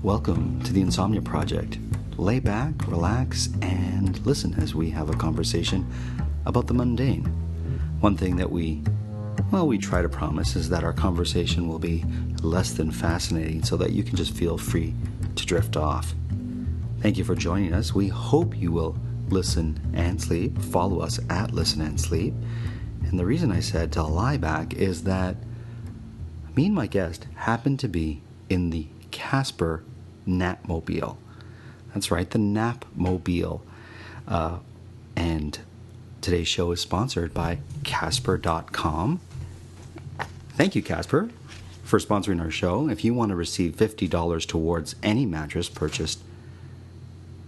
Welcome to the Insomnia Project. Lay back, relax, and listen as we have a conversation about the mundane. One thing that we try to promise is that our conversation will be less than fascinating so that you can just feel free to drift off. Thank you for joining us. We hope you will listen and sleep. Follow us at Listen and Sleep. And the reason I said to lie back is that me and my guest happened to be in the Casper Napmobile. That's right, the Napmobile. And today's show is sponsored by Casper.com. Thank you, Casper, for sponsoring our show. If you want to receive $50 towards any mattress purchased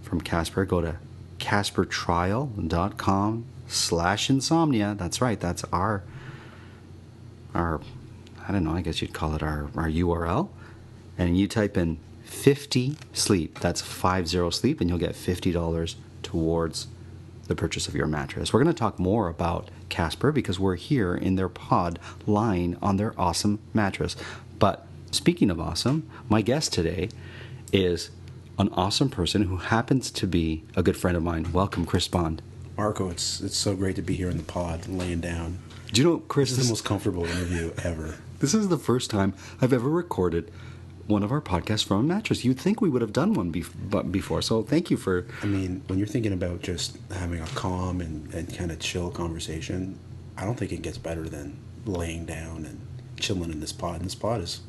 from Casper, go to caspertrial.com/insomnia. That's right, that's our I don't know, I guess you'd call it our URL. And you type in 50 sleep, that's 50 sleep, and you'll get $50 towards the purchase of your mattress. We're going to talk more about Casper because we're here in their pod lying on their awesome mattress. But speaking of awesome, my guest today is an awesome person who happens to be a good friend of mine. Welcome, Chris Bond. Marco, it's so great to be here in the pod laying down. Do you know, Chris, this is the most comfortable interview ever. This is the first time I've ever recorded one of our podcasts from a mattress. You'd think we would have done one before, so thank you for... I mean, when you're thinking about just having a calm and kind of chill conversation, I don't think it gets better than laying down and chilling in this pod. And this pod is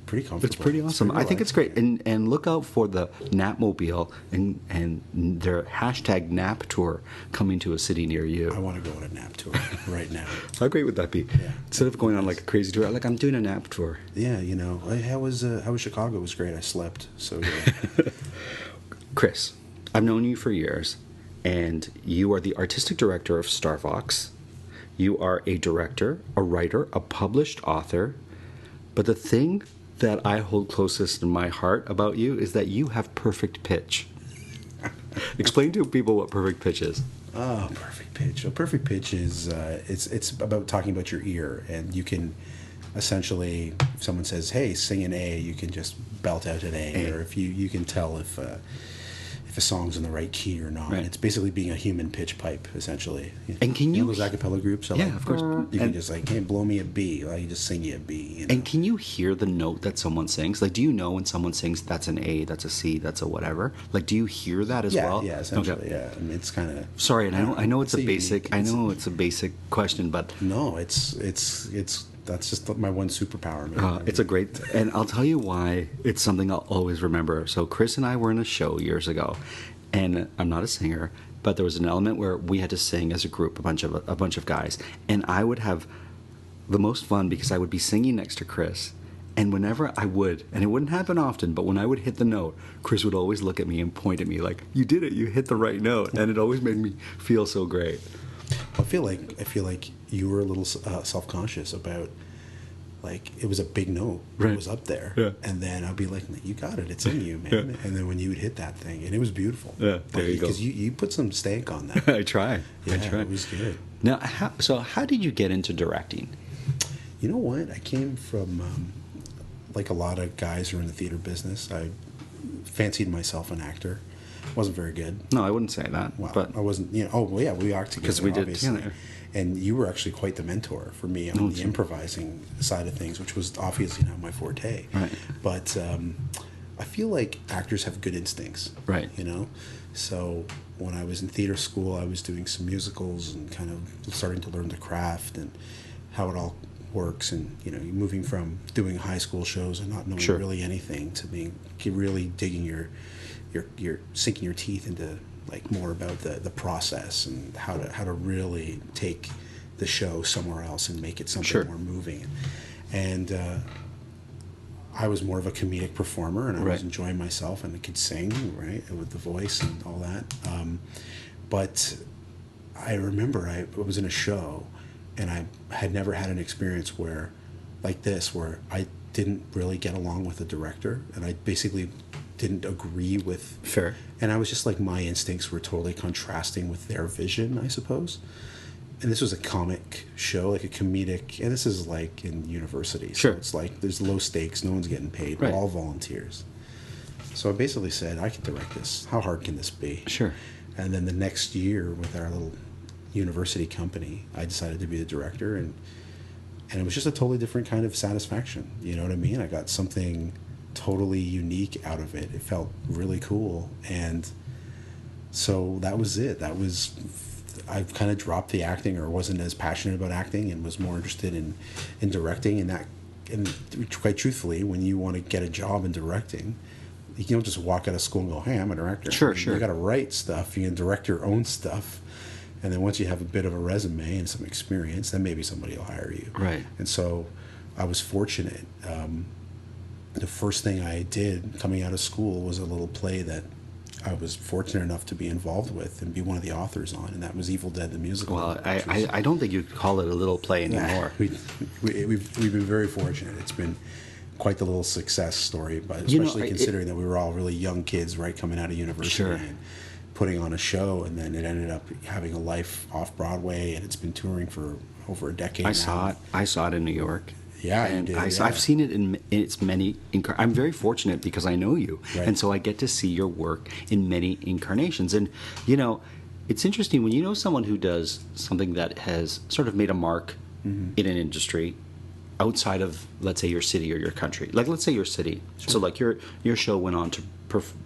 pretty comfortable. It's pretty awesome. I think it's great. And look out for the Napmobile and their hashtag nap tour coming to a city near you. I want to go on a nap tour right now. How great would that be? Yeah. Instead of going on like a crazy tour, like I'm doing a nap tour. Yeah, you know. How was Chicago? It was great. I slept. So yeah. Chris, I've known you for years, and you are the artistic director of Star Fox. You are a director, a writer, a published author. But the thing that I hold closest in my heart about you is that you have perfect pitch. Explain to people what perfect pitch is. Oh, perfect pitch. A perfect pitch is it's about talking about your ear, and you can essentially, if someone says, "Hey, sing an A," you can just belt out an A. Or if you can tell if a song's in the right key or not. Right. It's basically being a human pitch pipe, essentially. And can you those a cappella groups? Are yeah, like, of course. You can just like, hey, blow me a B. Like, you just sing you a B. You know? And can you hear the note that someone sings? Like, do you know when someone sings that's an A, that's a C, that's a whatever? Like, do you hear that as well? Yeah, essentially. Okay. Yeah, I mean, it's kind of. Sorry, and I know it's a basic. I know it's a basic question, but no, it's. That's just my one superpower, man. It's a great, and I'll tell you why it's something I'll always remember. So Chris and I were in a show years ago, and I'm not a singer, but there was an element where we had to sing as a group, a bunch of guys, and I would have the most fun because I would be singing next to Chris, and whenever I would, and it wouldn't happen often, but when I would hit the note, Chris would always look at me and point at me like, "You did it! You hit the right note," and it always made me feel so great. I feel like you were a little self-conscious about, like, it was a big note. Right. It was up there. Yeah. And then I'd be like, "You got it. It's in you, man." Yeah. And then when you would hit that thing, and it was beautiful. Yeah, there you go. Because you put some stank on that. I try. It was good. Now, how did you get into directing? You know what? I came from, like a lot of guys who are in the theater business, I fancied myself an actor. Wasn't very good. No, I wouldn't say that. Well, but I wasn't, we acted together. Because we did together. And you were actually quite the mentor for me on the improvising side of things, which was obviously not my forte. Right. But I feel like actors have good instincts. Right. You know? So when I was in theater school, I was doing some musicals and kind of starting to learn the craft and how it all works. And, moving from doing high school shows and not knowing really anything to really digging your sinking your teeth into like more about the process and how to really take the show somewhere else and make it something more moving. And I was more of a comedic performer, and I was enjoying myself, and I could sing with the voice and all that. But I remember I was in a show, and I had never had an experience where I didn't really get along with the director, and I basically didn't agree with. Fair. And I was just like, my instincts were totally contrasting with their vision, I suppose. And this was a comic show, like a comedic, and this is like in university. So it's like there's low stakes, no one's getting paid, we're all volunteers. So I basically said, I can direct this. How hard can this be? Sure. And then the next year, with our little university company, I decided to be the director, and it was just a totally different kind of satisfaction. You know what I mean? I got something totally unique out of it. It felt really cool, and so that was it. I kind of dropped the acting, or wasn't as passionate about acting, and was more interested in directing. And quite truthfully, when you want to get a job in directing, you don't just walk out of school and go, "Hey, I'm a director." Sure. You got to write stuff. You can direct your own stuff, and then once you have a bit of a resume and some experience, then maybe somebody will hire you. Right. And so, I was fortunate. The first thing I did coming out of school was a little play that I was fortunate enough to be involved with and be one of the authors on, and that was Evil Dead the Musical. Well, I don't think you'd call it a little play anymore. We've been very fortunate. It's been quite the little success story, but especially considering that we were all really young kids, right, coming out of university. Sure. And putting on a show, and then it ended up having a life off Broadway, and it's been touring for over a decade. I saw it in New York. Yeah, and you did, I've seen it in its many. I'm very fortunate because I know you, right. And so I get to see your work in many incarnations. And it's interesting when you know someone who does something that has sort of made a mark in an industry outside of, let's say, your city or your country. Like, let's say your city. Sure. So, like, your show went on to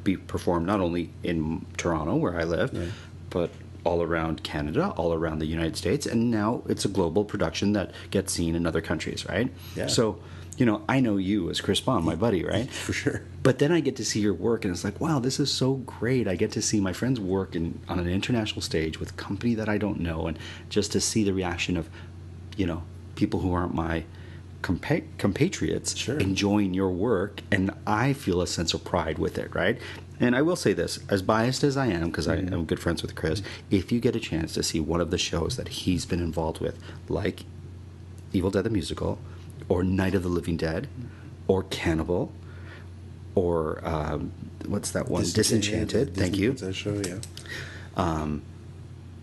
be performed not only in Toronto, where I live, right, but all around Canada, all around the United States, and now it's a global production that gets seen in other countries, right? Yeah. So, I know you as Chris Bond, my buddy, right? For sure. But then I get to see your work, and it's like, wow, this is so great. I get to see my friends work on an international stage with a company that I don't know, and just to see the reaction of, people who aren't my compatriots, sure, enjoying your work, and I feel a sense of pride with it, right? And I will say this, as biased as I am, because I am good friends with Chris, if you get a chance to see one of the shows that he's been involved with, like Evil Dead the Musical, or Night of the Living Dead, or Cannibal, or what's that one? Disenchanted. Thank you. That show, yeah.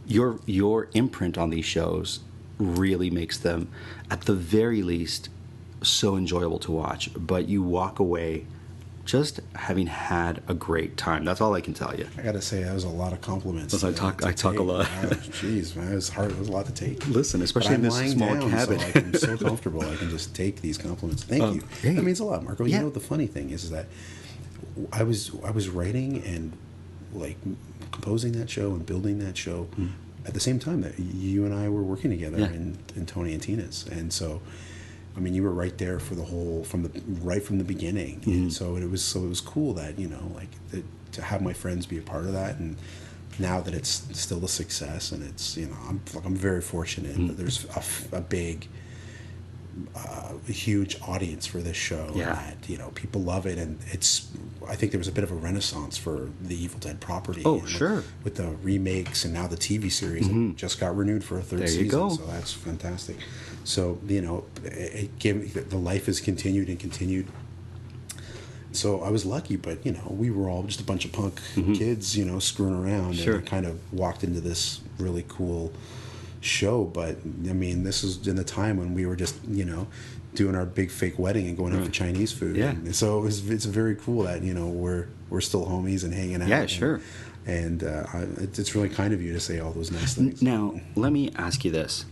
Your imprint on these shows really makes them, at the very least, so enjoyable to watch. But you walk away just having had a great time. That's all I can tell you. I gotta say, that was a lot of compliments. I talk a lot. Jeez, man, it was hard. It was a lot to take. Listen, especially in this small cabin. So I'm so comfortable. I can just take these compliments. Thank you. Hey. That means a lot, Marco. Yeah. The funny thing is that I was writing and like composing that show and building that show at the same time that you and I were working together in Tony and Tina's, and so. I mean, you were right there for the whole, right from the beginning, and so it was cool that to have my friends be a part of that, and now that it's still a success, and it's I'm very fortunate that there's a big, huge audience for this show. Yeah. That people love it, and I think there was a bit of a renaissance for the Evil Dead property. Oh, sure. With the remakes and now the TV series that just got renewed for a third season. There you go. So that's fantastic. So it gave the life has continued and continued. So I was lucky, but we were all just a bunch of punk kids, screwing around, sure, and kind of walked into this really cool show. But I mean, this is in the time when we were just doing our big fake wedding and going out for Chinese food. Yeah. And so it's very cool that we're still homies and hanging out. Yeah, sure. And it's really kind of you to say all those nice things. Now, let me ask you this.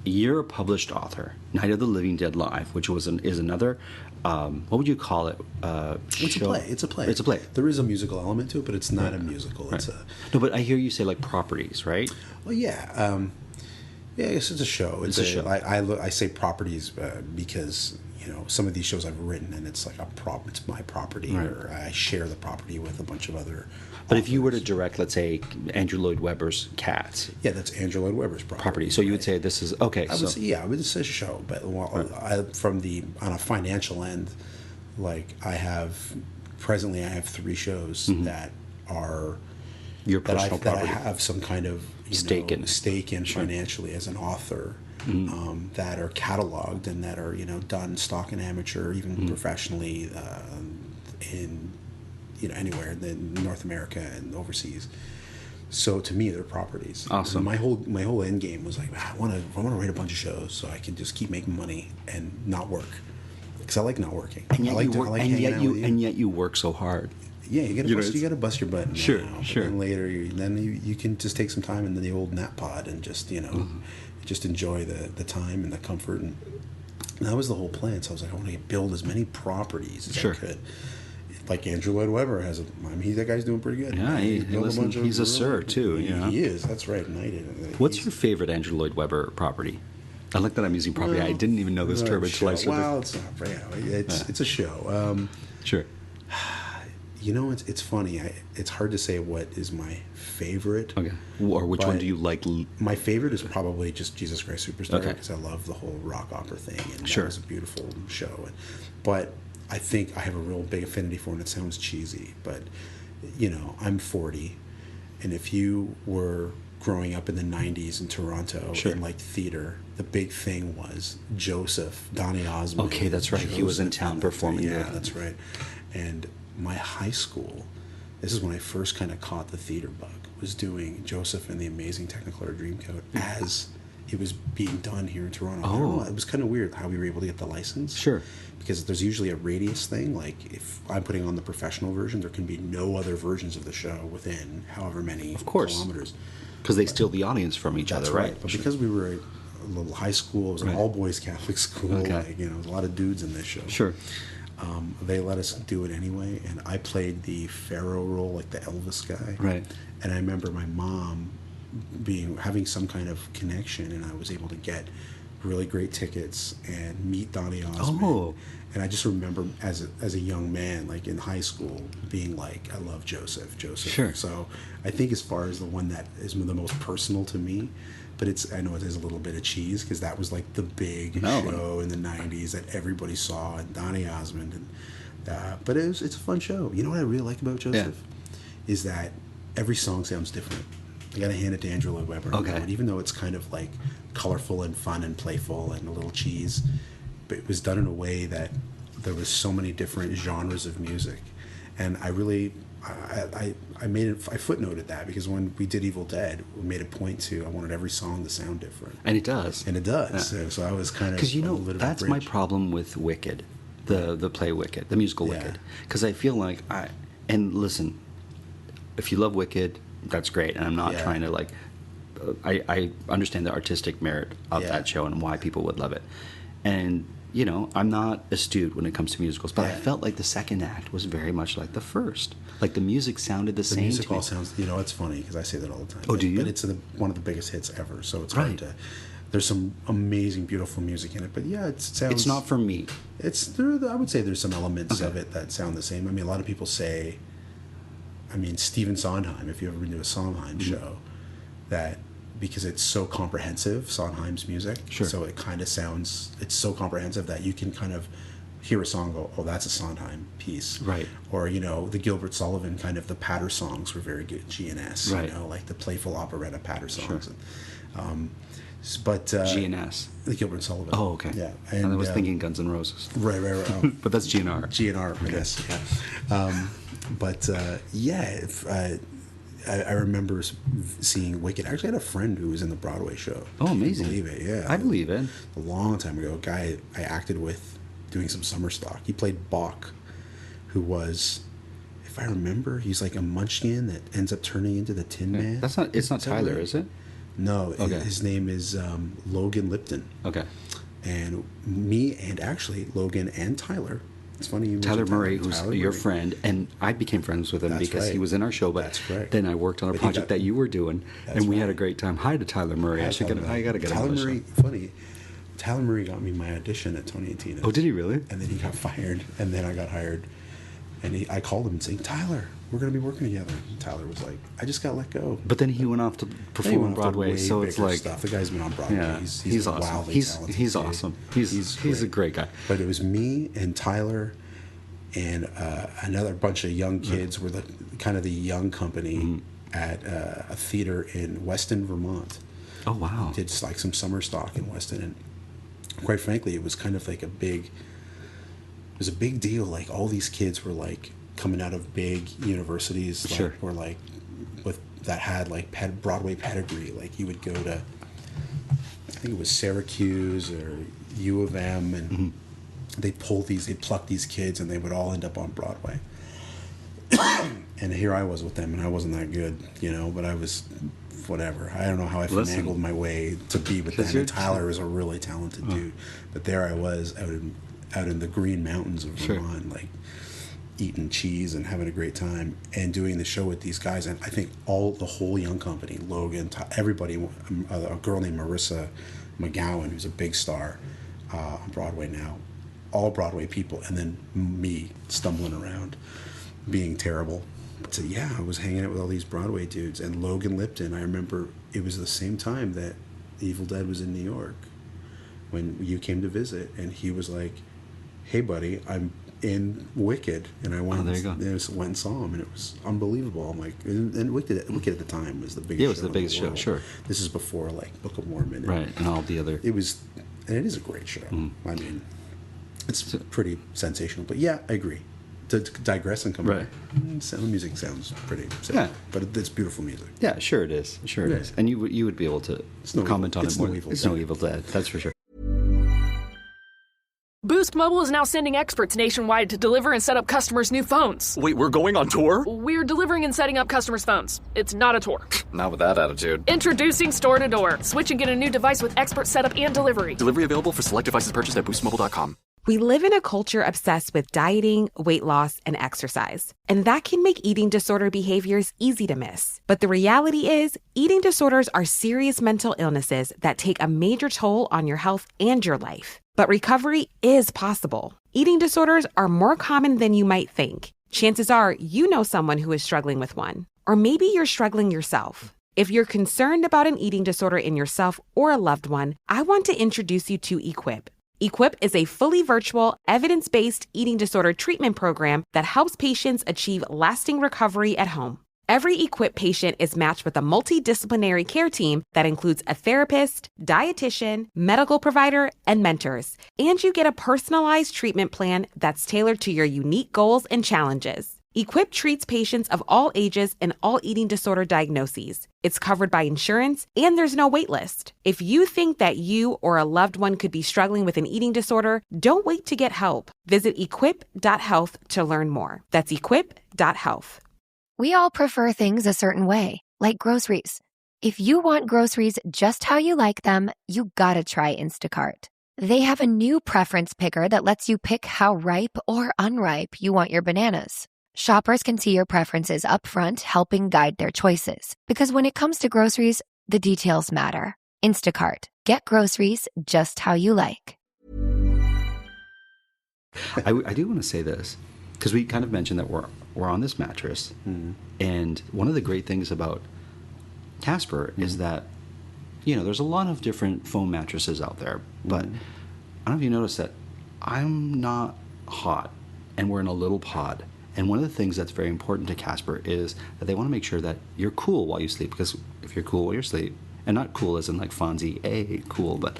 You're a published author. Night of the Living Dead Live, which is another, what would you call it? It's show? It's a play. It's a play. There is a musical element to it, but it's not a musical. Right. It's No, but I hear you say like properties, right? Well, yeah. Yeah, it's a show. It's a show. I say properties because some of these shows I've written, and it's like it's my property, right, or I share the property with a bunch of other. But if you were to direct, let's say, Andrew Lloyd Webber's Cats. Yeah, that's Andrew Lloyd Webber's property. So you would say this is okay. I would say a show, but on a financial end, like presently I have 3 shows that are your personal property. That I have some kind of stake in financially as an author. That are cataloged and that are done stock and amateur, even professionally in anywhere in North America and overseas. So to me, they're properties. Awesome. And my whole end game was like, I want to write a bunch of shows so I can just keep making money and not work. because I like not working. And yet I like you work, I like and hanging yet out you with you. and yet you work so hard. Yeah, you gotta bust your butt. Sure, now, sure. But then later, you can just take some time in the old nap pod and just just enjoy the time and the comfort, and that was the whole plan. So I was like, I want to build as many properties as I could. Like Andrew Lloyd Webber has that guy's doing pretty good. Yeah, he's a sir too. He is. That's right. Knighted. What's your favorite Andrew Lloyd Webber property? I like that I'm using property. I didn't even know this term until I started. Well, it's not. It's a show. Sure. It's funny. It's hard to say what is my favorite. Okay. Or which one do you like? My favorite is probably just Jesus Christ Superstar, Okay. because I love the whole rock opera thing, and Sure. that was a beautiful show. But I think I have a real big affinity for it, and it sounds cheesy, but I'm 40, and if you were growing up in the 90s in Toronto and liked theater, the big thing was Joseph, Donny Osmond. Okay, that's right. He was in town performing. Yeah, that's right. And my high school, this is when I first kind of caught the theater bug, was doing Joseph and the Amazing Technicolor Dreamcoat as it was being done here in Toronto. I don't know, it was kind of weird how we were able to get the license. Sure. Because there's usually a radius thing. Like if I'm putting on the professional version, there can be no other versions of the show within however many kilometers. Because they steal the audience from each other, right? But because we were a little high school, it was an all-boys Catholic school, there was a lot of dudes in this show. Sure. They let us do it anyway, and I played the Pharaoh role, like the Elvis guy. Right. And I remember my mom having some kind of connection, and I was able to get really great tickets and meet Donny Osmond. Oh. And I just remember as a young man, like in high school, being like, I love Joseph. Sure. So I think as far as the one that is the most personal to me, but I know it is a little bit of cheese, because that was like the big show in the 90s that everybody saw, and Donny Osmond. But it's a fun show. You know what I really like about Joseph? Is that every song sounds different. I got to hand it to Andrew Lloyd Webber. Okay. And even though it's kind of like colorful and fun and playful and a little cheese, but it was done in a way that there was so many different genres of music. And I really, I footnoted that, because when we did Evil Dead, we made a point I wanted every song to sound different. And it does. And it does. Yeah. So I was kind of, because that's my problem with Wicked, the play Wicked, the musical Wicked. Because I feel like and listen, if you love Wicked, that's great, and I'm not trying to I understand the artistic merit of that show and why people would love it. And I'm not astute when it comes to musicals, but I felt like the second act was very much like the first. Like the music sounded the same. The music all sounds. It's funny because I say that all the time. Oh, do you? But it's one of the biggest hits ever, so it's hard to. There's some amazing, beautiful music in it, but it sounds. It's not for me. I would say there's some elements of it that sound the same. I mean, a lot of people say. Stephen Sondheim, if you've ever been to a Sondheim show, that because it's so comprehensive, Sondheim's music, so it kind of sounds, it's so comprehensive that you can kind of hear a song and go, oh, that's a Sondheim piece. Right. Or, the Gilbert Sullivan kind of, the patter songs were very good, G&S, right. Like the playful operetta patter songs. Sure. But G&S. The Gilbert Sullivan. Oh, okay. Yeah. And I was thinking Guns N' Roses. Right. Oh. But that's GNR. GNR, yes. Yeah. I remember seeing Wicked. I actually had a friend who was in the Broadway show. Oh, amazing. I believe it, yeah. I believe it. A long time ago, a guy I acted with doing some summer stock. He played Bach, who was, if I remember, he's like a munchkin that ends up turning into the Tin Man. It's not Tyler, is it? No, his name is Logan Lipton. Okay. And me and actually Logan and Tyler. It's funny you Tyler mentioned Murray, who's your friend, and I became friends with him because he was in our show. But then I worked on a project that you were doing, and we had a great time. Hi to Tyler Murray. I got to get him on the show. Funny. Tyler Murray got me my audition at Tony and Tina's. Oh, did he really? And then he got fired, and then I got hired. And I called him and saying, Tyler, we're going to be working together. And Tyler was like, I just got let go. But then he went off to perform on Broadway, so it's like stuff. The guy's been on Broadway. Yeah, he's awesome. Wildly talented. He's awesome. He's a great guy. But it was me and Tyler and another bunch of young kids were the kind of the young company at a theater in Weston, Vermont. Oh wow! Did like some summer stock in Weston, and quite frankly, it was kind of like a big deal. Like all these kids were like coming out of big universities, like, or like that had like Broadway pedigree. Like you would go to, I think it was Syracuse or U of M, and they pluck these kids, and they would all end up on Broadway. And here I was with them, and I wasn't that good, but I was whatever. I don't know how I finagled my way to be with them. And Tyler is a really talented dude, but there I was out in the Green Mountains of Vermont, like eating cheese and having a great time and doing the show with these guys. And I think the whole young company, Logan, everybody, a girl named Marissa McGowan, who's a big star on Broadway now, all Broadway people, and then me stumbling around, being terrible. So yeah, I was hanging out with all these Broadway dudes. And Logan Lipton, I remember it was the same time that Evil Dead was in New York when you came to visit, and he was like, "Hey buddy, I'm in Wicked," and I went, there you go. Went and saw him, and it was unbelievable. I'm like, and Wicked at the time was the biggest. Yeah, it was the biggest show. Sure. This is before like Book of Mormon, and all the other. It was, and it is a great show. I mean, it's pretty sensational. But yeah, I agree. To digress and come back, sound music sounds pretty simple, but it's beautiful music. Yeah, sure it is. Sure it is. And you would be able to comment on it more. It's no Evil Dead, that's for sure. Boost Mobile is now sending experts nationwide to deliver and set up customers' new phones. Wait, we're going on tour? We're delivering and setting up customers' phones. It's not a tour. Not with that attitude. Introducing Store to Door. Switch and get a new device with expert setup and delivery. Delivery available for select devices purchased at boostmobile.com. We live in a culture obsessed with dieting, weight loss, and exercise. And that can make eating disorder behaviors easy to miss. But the reality is, eating disorders are serious mental illnesses that take a major toll on your health and your life. But recovery is possible. Eating disorders are more common than you might think. Chances are you know someone who is struggling with one. Or maybe you're struggling yourself. If you're concerned about an eating disorder in yourself or a loved one, I want to introduce you to Equip. Equip is a fully virtual, evidence-based eating disorder treatment program that helps patients achieve lasting recovery at home. Every Equip patient is matched with a multidisciplinary care team that includes a therapist, dietitian, medical provider, and mentors. And you get a personalized treatment plan that's tailored to your unique goals and challenges. Equip treats patients of all ages and all eating disorder diagnoses. It's covered by insurance, and there's no wait list. If you think that you or a loved one could be struggling with an eating disorder, don't wait to get help. Visit equip.health to learn more. That's equip.health. We all prefer things a certain way, like groceries. If you want groceries just how you like them, you gotta try Instacart. They have a new preference picker that lets you pick how ripe or unripe you want your bananas. Shoppers can see your preferences up front, helping guide their choices. Because when it comes to groceries, the details matter. Instacart. Get groceries just how you like. I do want to say this, because we kind of mentioned that we're on this mattress. And one of the great things about Casper is that, there's a lot of different foam mattresses out there. But I don't know if you noticed that I'm not hot, and we're in a little pod. And one of the things that's very important to Casper is that they want to make sure that you're cool while you sleep. Because if you're cool while you sleep, and not cool as in like Fonzie, cool, but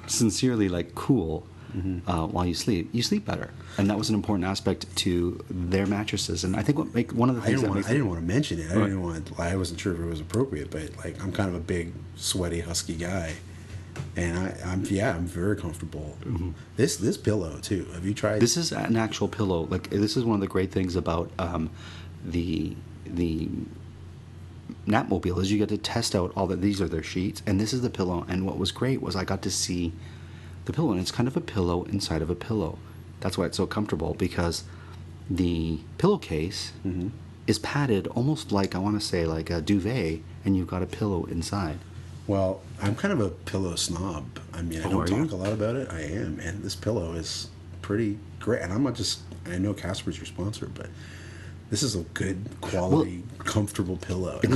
sincerely like cool while you sleep better. And that was an important aspect to their mattresses. And I think one of the things I didn't want to mention it. I wasn't sure if it was appropriate, but like I'm kind of a big, sweaty, husky guy. And I'm very comfortable. This pillow too. Have you tried? This is an actual pillow. Like this is one of the great things about the Napmobile is you get to test out all that. These are their sheets, and this is the pillow. And what was great was I got to see the pillow, and it's kind of a pillow inside of a pillow. That's why it's so comfortable, because the pillowcase is padded almost like, I want to say like a duvet, and you've got a pillow inside. Well, I'm kind of a pillow snob. I mean, I don't talk a lot about it. I am, and this pillow is pretty great. And I'm not just, I know Casper's your sponsor, but this is a good quality, comfortable pillow. And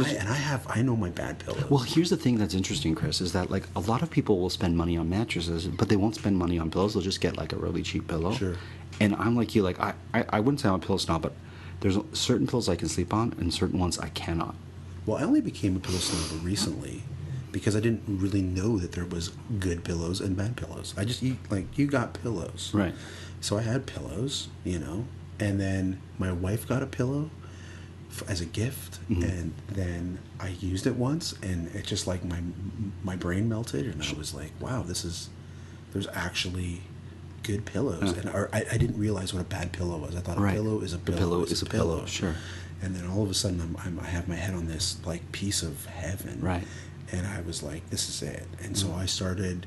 I know my bad pillows. Well, here's the thing that's interesting, Chris, is that like a lot of people will spend money on mattresses, but they won't spend money on pillows. They'll just get like a really cheap pillow. Sure. And I'm like you, like I wouldn't say I'm a pillow snob, but there's certain pillows I can sleep on and certain ones I cannot. Well, I only became a pillow snob recently, because I didn't really know that there was good pillows and bad pillows. You got pillows. Right. So I had pillows, and then my wife got a pillow as a gift, and then I used it once, and it just like my brain melted, and I was like, wow, there's actually good pillows, and I didn't realize what a bad pillow was. I thought a pillow is a pillow. A pillow is a pillow. Sure. And then all of a sudden, I have my head on this like piece of heaven. Right. And I was like, this is it. And so I started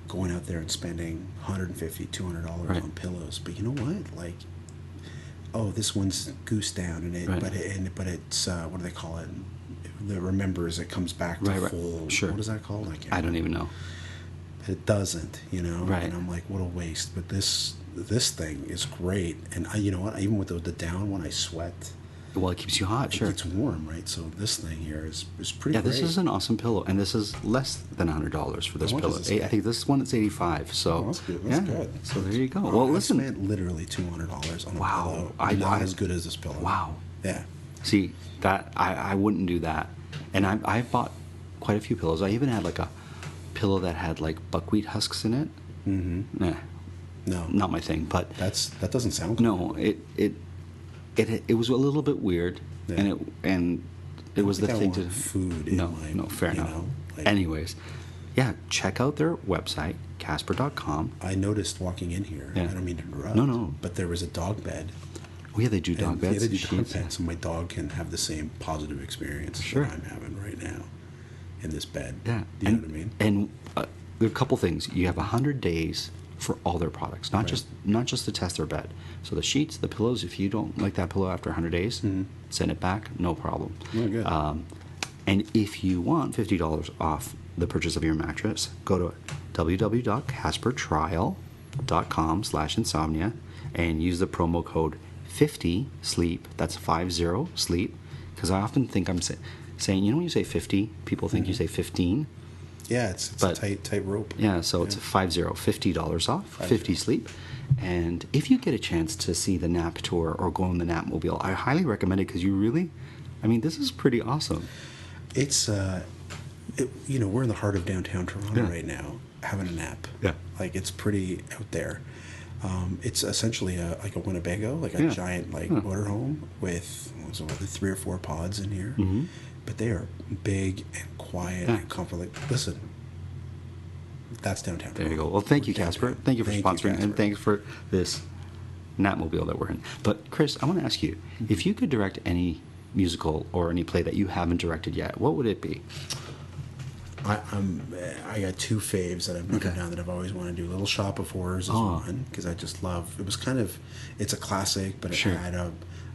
going out there and spending $150, $200 Right. on pillows. But you know what? Like, oh, this one's goose down, and it, Right. but it's what do they call it? It remembers. It comes back to Right. full. Sure. What is that called? I don't even know. It doesn't, you know. Right. And I'm like, what a waste. But this thing is great. And you know what? Even with the down one, I sweat. Well, it keeps you hot, sure. It's warm, right? So this thing here is pretty Yeah, great. this is an awesome pillow, and this is less than $100 for this How much pillow. is this? I think this one is $85. So Oh, that's good. That's yeah. good. So there you go. Oh, Well, I listen. spent literally $200 on a Wow. pillow. I Not as good as this pillow. Wow. Yeah. See, that I wouldn't do that. And I've bought quite a few pillows. I even had like a pillow that had like buckwheat husks in it. Mm-hmm. No. Not my thing. But That doesn't sound good. no, it was a little bit weird, Yeah. and it was the think I thing want to food in No, my- no, fair you enough. know, like- Anyways, yeah, check out their website, Casper.com. I noticed walking in here, Yeah. I don't mean to interrupt. No. But there was a dog bed. Oh yeah, they do dog And beds. Yeah, they do dog sheets. beds, so my dog can have the same positive experience Sure. that I'm having right now in this bed. Yeah, You know what I mean? And there are a couple things. You have 100 days for all their products, not just to test their bed. So the sheets, the pillows. If you don't like that pillow after 100 days, send it back, no problem. Oh, good. And if you want $50 off the purchase of your mattress, go to www.caspertrial.com/insomnia and use the promo code 50SLEEP. That's 50 sleep. Because I often think I'm saying, you know, when you say 50, people think you say 15. Yeah, it's But- a tight rope. Yeah, so it's $50 off, 50 sleep. And if you get a chance to see the Nap tour or go on the Napmobile, I highly recommend it because this is pretty awesome. It's you know, we're in the heart of downtown Toronto Yeah. right now, having a nap. Yeah. Like, it's pretty out there. It's essentially like a Winnebago, like a Yeah. giant motorhome with 3 or 4 pods in here. Mm-hmm. But they are big and quiet and comfortable. Listen, that's downtown. There you go. Well, thank you, Casper. Downtown. Thank you for sponsoring, and Casper. thanks for this Napmobile that we're in. But Chris, I want to ask you, if you could direct any musical or any play that you haven't directed yet, what would it be? I got 2 faves that I've written Okay. down that I've always wanted to do. Little Shop of Horrors is Oh. one, because I just love. It was kind of, it's a classic, but it Sure. had a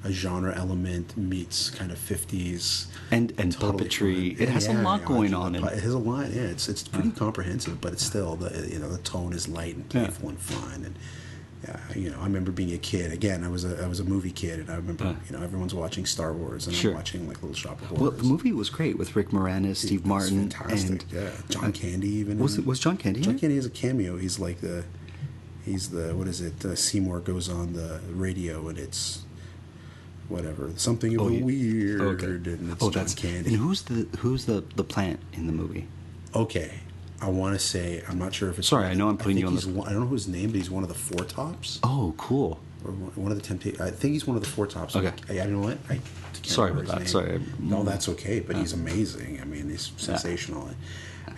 genre element meets kind of 50s And totally puppetry. fun. It has a lot going on. It has a lot. Yeah, it's pretty comprehensive, but it's still the tone is light and playful and fun. And I remember being a kid. Again, I was a movie kid, and I remember everyone's watching Star Wars, and Sure. I'm watching like Little Shop of Horrors. Well, the movie was great with Rick Moranis, Steve It's Martin, fantastic. and John Candy even. was John Candy? John in it? Candy has a cameo. He's the what is it? Seymour goes on the radio, and it's whatever, something of a weird, and it's John Candy. And who's the plant in the movie? Okay, I want to say, I'm not sure if it's. Sorry, I know I'm putting you on the. I don't know his name, but he's one of the Four Tops. Oh, cool. Or one of the Temptations. I think he's one of the Four Tops. Okay. You know what? I can't Sorry remember about his that. name. Sorry. No, that's okay. But he's amazing. I mean, he's sensational.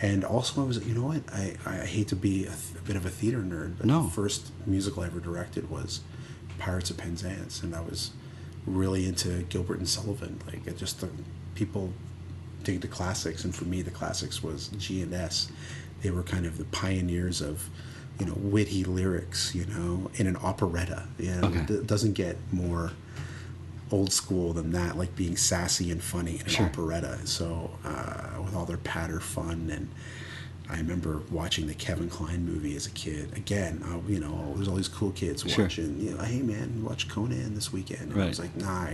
And also, you know what? I hate to be a bit of a theater nerd, but No. the first musical I ever directed was Pirates of Penzance, and I was really into Gilbert and Sullivan. Like, people dig the classics, and for me, the classics was G&S. They were kind of the pioneers of, witty lyrics, in an operetta. It doesn't get more old school than that, like being sassy and funny in an operetta. So with all their patter fun, and I remember watching the Kevin Kline movie as a kid. Again, there's all these cool kids watching. Hey man, watch Conan this weekend. And I was like, nah,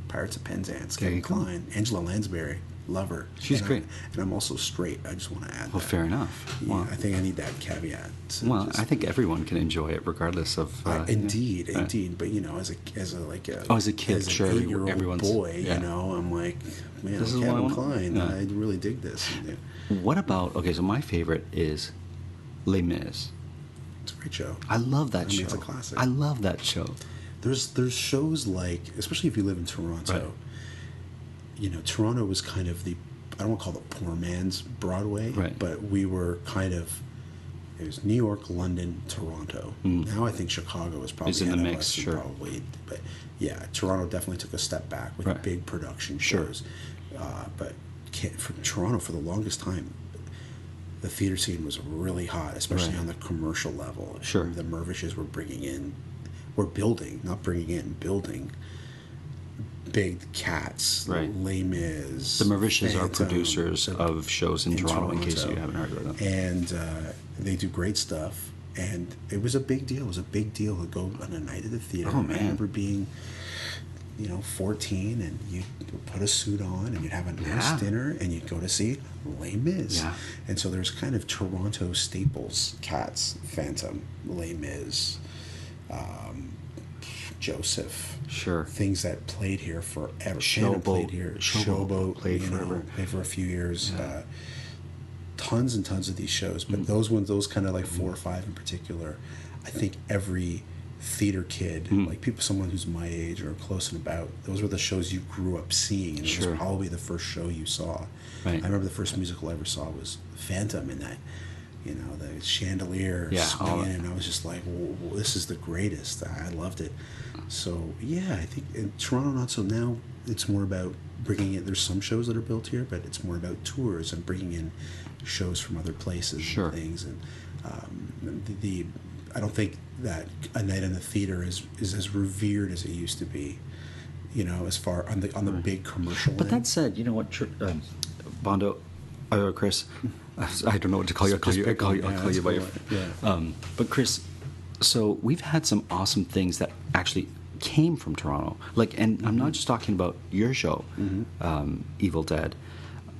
Pirates of Penzance, Kevin Kline, Angela Lansbury. Love her. She's great. And I'm also straight. I just want to add Well, that. fair enough. Yeah, Well, I think I need that caveat. So well, I think everyone can enjoy it regardless of. indeed. But as a kid, sure, 8-year-old everyone's- boy, yeah. I'm like, man, This is what I Kevin want. Kline. Yeah. I really dig this. What about? Okay, so my favorite is Les Mis. It's a great show. I love that show. It's a classic. I love that show. There's shows like, especially if you live in Toronto. Toronto was kind of I don't want to call it poor man's Broadway, Right. but we were kind of It was New York, London, Toronto. Now I think Chicago is probably It's in the ahead of mix, us, sure. probably, but yeah, Toronto definitely took a step back with Right. big production Sure. shows. But from Toronto for the longest time, the theater scene was really hot, especially Right. on the commercial level. Sure. The Mervishes were building, not bringing in, building big cats, Right. Les Mis. The Mervishes are Phantom, producers of shows in Toronto, in case you haven't heard of them. And they do great stuff. And it was a big deal. It was a big deal to go on a night at the theater. Oh, man. I remember being, 14, and you'd put a suit on, and you'd have a nice Yeah. dinner, and you'd go to see Les Mis. Yeah. And so there's kind of Toronto staples: Cats, Phantom, Les Mis, Joseph. Sure. Things that played here forever. Showboat. Played here. Showboat played forever. Played for a few years. Tons and tons of these shows, but Mm. those kind of like 4 or 5 in particular, I think every theater kid, Mm. like someone who's my age or close and about, those were the shows you grew up seeing, and it Sure. was probably the first show you saw. Right. I remember the first musical I ever saw was Phantom, in that, the chandelier swinging, and I was just like, whoa, this is the greatest. I loved it. So yeah, I think in Toronto, not so now. It's more about bringing in. There's some shows that are built here, but it's more about tours and bringing in shows from other places Sure. and things. And I don't think that a night in the theater is as revered as it used to be. As far on the big commercial. But end. that said, you know what, Bondo, Chris, I don't know what to call you. I'll call Just you. pick I'll one. call you by your. Yeah. But Chris, so we've had some awesome things that actually came from Toronto. And I'm not just talking about your show, Evil Dead,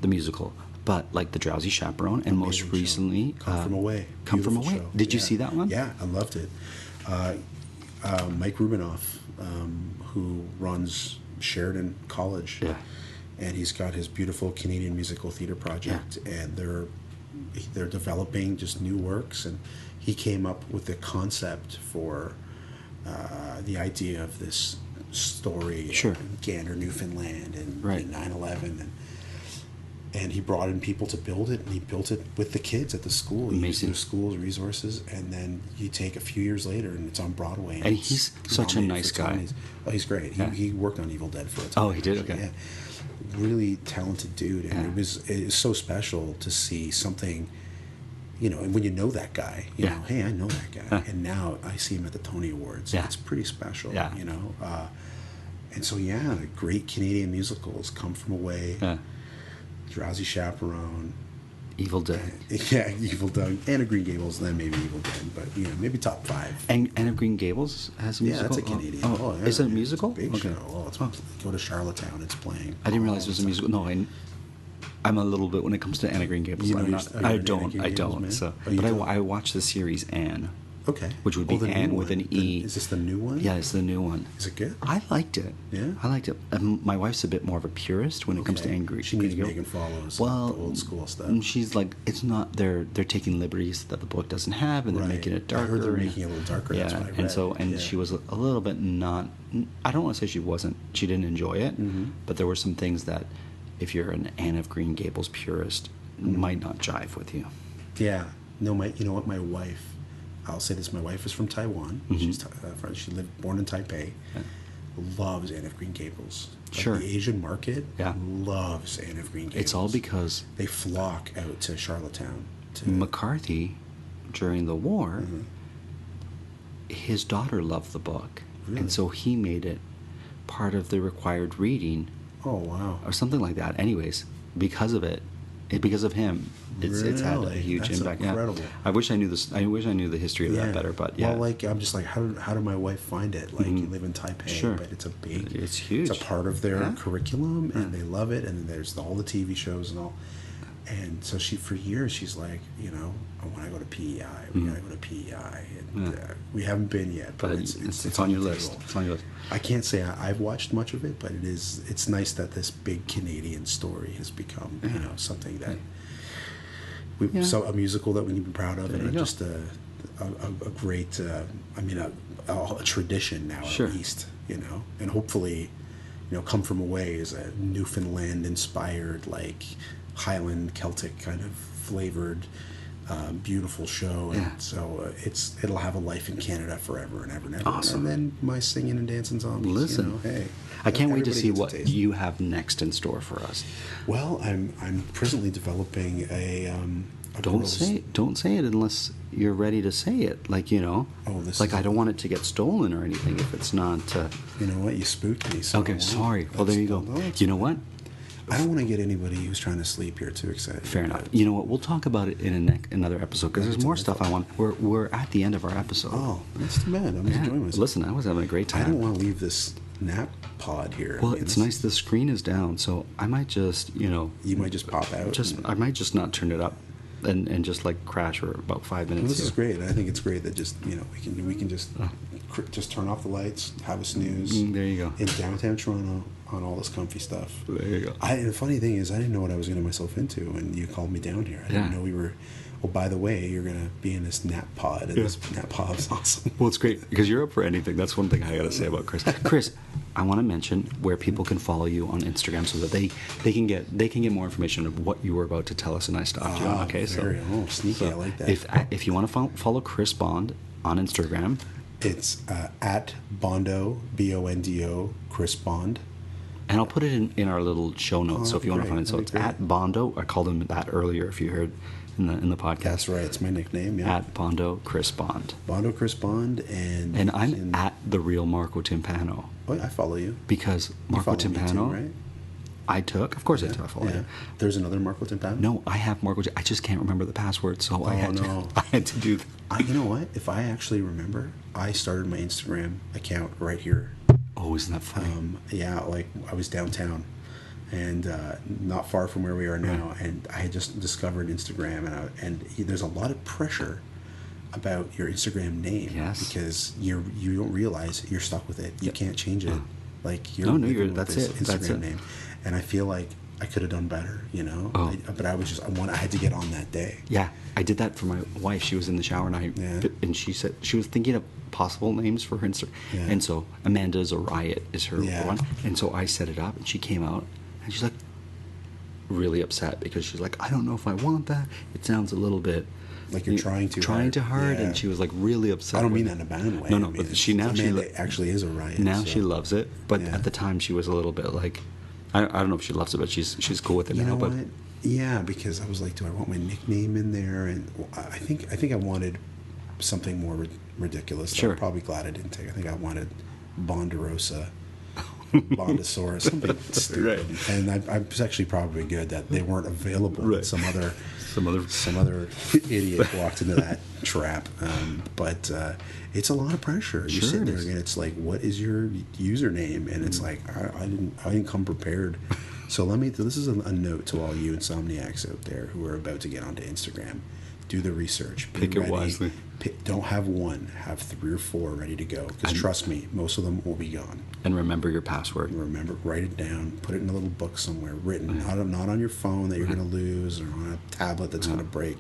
the musical, but like The Drowsy Chaperone, and most Amazing show. recently, Come From Away. Come From Beautiful Away. show. Did you Yeah. see that one? Yeah, I loved it. Mike Rubinoff, who runs Sheridan College, Yeah. and he's got his beautiful Canadian Musical Theatre Project, and they're developing just new works, and he came up with the concept for the idea of this story Sure. in Gander, Newfoundland, and Right. 9/11, and he brought in people to build it, and he built it with the kids at the school. He used Amazing. their school's resources, and then you take a few years later, and it's on Broadway. And it's he's such a nominated nice for guy. Tonys. Oh, he's great. Yeah. He worked on Evil Dead for a time. Oh, he did? actually, Okay. Yeah. Really talented dude, and Yeah. it was so special to see something. And when you know that guy, Yeah. hey, I know that guy, Huh. and now I see him at the Tony Awards. Yeah. It's pretty special. Yeah. And so the great Canadian musicals Come From Away, Drowsy Chaperone, Evil Dead. yeah, Evil Dead, Anne of Green Gables, and then maybe Evil Dead, but maybe top 5. And Anne of Green Gables has a Yeah, musical? that's a Canadian. Oh, yeah, is it a it's musical? big Okay. show. Go to Charlottetown. It's playing. I didn't realize it all was a the musical. No, I'm a little bit when it comes to Anne of Green Gables. You know I'm you're- not. are you I an Anne don't. of Green I Gables don't. man? So, Oh, you but don't? I watched the series Anne, time. Okay. which would be the new Anne with one. an E. Is this the new one? Yeah, it's the new one. Is it good? I liked it. Yeah? I liked it. My wife's a bit more of a purist when it comes to Okay. Anne Green. She needs Gables. Megan Follows, Well, the old school stuff. She's like, it's not. They're taking liberties that the book doesn't have, and they're Right. making it I darker. heard they're and- making it a little darker, Yeah, that's what I and read. so Yeah. she was a little bit not. I don't want to say she wasn't. She didn't enjoy it, Mm-hmm. but there were some things that, if you're an Anne of Green Gables purist, Mm-hmm. might not jive with you. Yeah. No, you know what? My wife, I'll say this: my wife is from Taiwan. Mm-hmm. She's she born in Taipei. Loves Anne of Green Gables. Like, Sure. the Asian market Yeah. loves Anne of Green Gables. It's all because they flock out to Charlottetown. To McCarthy, during the war, Mm-hmm. his daughter loved the book, Really? and so he made it part of the required reading, oh wow. or something like that. Anyways, because of it, because of him, it's had a Really? huge That's impact. incredible. Yeah. I wish I knew this. I wish I knew the history of that better. But yeah, Well, I'm just like, how did my wife find it? Like, you live in Taipei, Sure. but it's a big, It's huge. It's a part of their Yeah. curriculum, and they love it. And then there's all the TV shows and all. And so for years, she's like, I want to go to PEI. We gotta go to PEI, and we haven't been yet. but it's on your the list. table. It's on your list. I can't say I've watched much of it, but it's nice that this big Canadian story has become, something that so a musical that we can be proud of, There and you go. just a great, a tradition now Sure. at least, and hopefully, Come From Away is a Newfoundland inspired, like Highland Celtic kind of flavored beautiful show. And Yeah. so it'll have a life in Canada forever and ever and ever. Awesome. And then my singing and dancing zombies. Listen, you know, hey, I can't wait to everybody see gets a what taste. you have next in store for us. Well, I'm presently developing a Don't girls- say it unless you're ready to say it. Like, you know, Oh, this like is- I don't want it to get stolen or anything if it's not. You know what? You spooked me. So I Okay, won't. sorry. Well, there you go. No, it's You know what? I don't want to get anybody who's trying to sleep here too excited. Fair enough. You know what? We'll talk about it in another episode because there's more stuff I want. We're at the end of our episode. Oh, that's too bad. I'm Yeah. enjoying myself. Listen, I was having a great I time. don't want to leave this nap pod here. Well, I mean, it's this- nice. The screen is down, so I might just, you know, You might just pop out. I might just not turn it up, and just like crash for about 5 minutes. Well, this is here. great. I think it's great that just we can just turn off the lights, have a snooze. There you go. In downtown Toronto on all this comfy stuff. There you go. The funny thing is, I didn't know what I was getting myself into when you called me down here. I didn't Yeah. know we were. Oh, by the way, you're gonna be in this nap pod, and this nap pod is awesome. Well, it's great because you're up for anything. That's one thing I got to say about Chris. Chris, I want to mention where people can follow you on Instagram so that they can get more information of what you were about to tell us, and I stopped you. Okay, sneaky. I like that. If you want to follow Chris Bond on Instagram, It's at Bondo, Bondo, Chris Bond. and I'll put it in our little show notes. So if you want to find it, so that'd it's be great. at Bondo. I called him that earlier. If you heard in the podcast, That's right. It's my nickname. Yeah. at Bondo Chris Bond, Bondo, Chris Bond, and I'm at the real Marco Timpano Oh, I follow you. because You Marco follow me Timpano. too, right? Of course I do. I follow Yeah. you. There's another Marco Timpano. No, I have Marco. I just can't remember the password, so I had no. I had to do. You know what? If I actually remember, I started my Instagram account right here. Oh, isn't that funny? Yeah, like I was downtown, and not far from where we are now, and I had just discovered Instagram, and there's a lot of pressure about your Instagram name. Yes. Because you don't realize you're stuck with it. You can't change it. Like you're No, living you're- with that's this it. Instagram That's it. name, and I feel like I could have done better. You know. Oh. But I was just I had to get on that day. Yeah, I did that for my wife. She was in the shower, and she said she was thinking of possible names for her Instagram, Yeah. and so Amanda's a Riot is her Yeah. one, and so I set it up, and she came out, and she's like really upset because she's like, I don't know if I want that. It sounds a little bit Like you're trying too hard, Yeah. and she was like really upset. I don't with mean that in a bad way. No, I no, mean, but she now she Amanda actually is a riot. now so. she loves it, but Yeah. at the time she was a little bit like, I don't know if she loves it, but she's cool with it You now. know But what? Yeah, because I was like, do I want my nickname in there? And I think I wanted something more ridiculous. Sure. I'm probably glad I didn't take. I think I wanted Bonderosa, Bondosaurus, something stupid. Right. And I was actually probably good that they weren't available. Right. Some other some other idiot walked into that trap. But it's a lot of pressure. You're Sure sitting it there is. and it's like, what is your username? And it's like, I didn't come prepared. So this is a note to all you insomniacs out there who are about to get onto Instagram. Do the research. Be Pick it ready. wisely. Don't have one. Have 3 or 4 ready to go. Because trust me, most of them will be gone. and remember your password. Remember, write it down. Put it in a little book somewhere, written. Not on your phone that you're going to lose, or on a tablet that's going to break.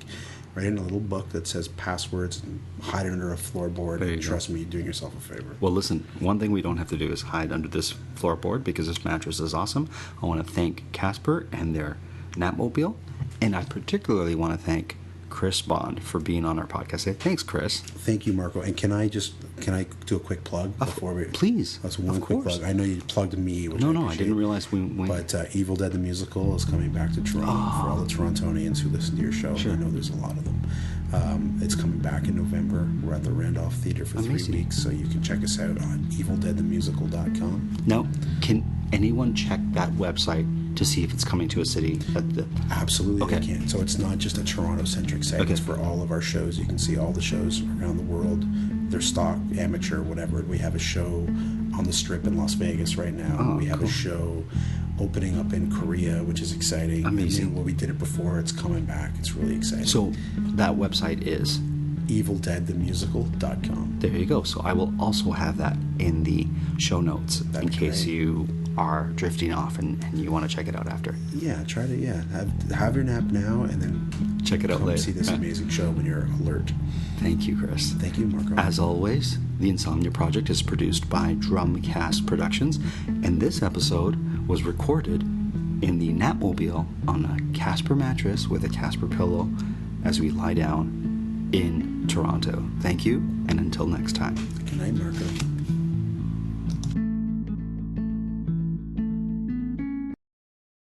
Write it in a little book that says passwords and hide it under a floorboard. There you And go. trust me, you're doing yourself a favor. Well, listen, one thing we don't have to do is hide under this floorboard because this mattress is awesome. I want to thank Casper and their Napmobile, and I particularly want to thank Chris Bond for being on our podcast today. Thanks, Chris. Thank you, Marco. And can I do a quick plug before we? Please. That's one Of quick course. plug. I know you plugged me. Which No, I I appreciate. didn't realize we But Evil Dead the Musical is coming back to Toronto for all the Torontonians who listen to your show. Sure. I know there's a lot of them. It's coming back in November. We're at the Randolph Theater for Amazing. 3 weeks, so you can check us out on evildeadthemusical.com. Now, can anyone check that website to see if it's coming to a city? Absolutely, Okay. they can. So it's not just a Toronto-centric site. Okay. It's for all of our shows. You can see all the shows around the world. They're stock, amateur, whatever. We have a show on the Strip in Las Vegas right now. Oh, we have cool. a show opening up in Korea, which is exciting. Amazing. I mean, well, we did it before. It's coming back. It's really exciting. So that website is, evildeadthemusical.com. there you go. So I will also have that in the show notes That'd in be case great. you are drifting off and you want to check it out after. Yeah, try to have your nap now and then Check it out come later. see this amazing show when you're alert. Thank you, Chris. Thank you, Marco. As always, the Insomnia Project is produced by Drumcast Productions, and this episode was recorded in the Napmobile on a Casper mattress with a Casper pillow as we lie down in Toronto. Thank you, and until next time. Good night, Marco.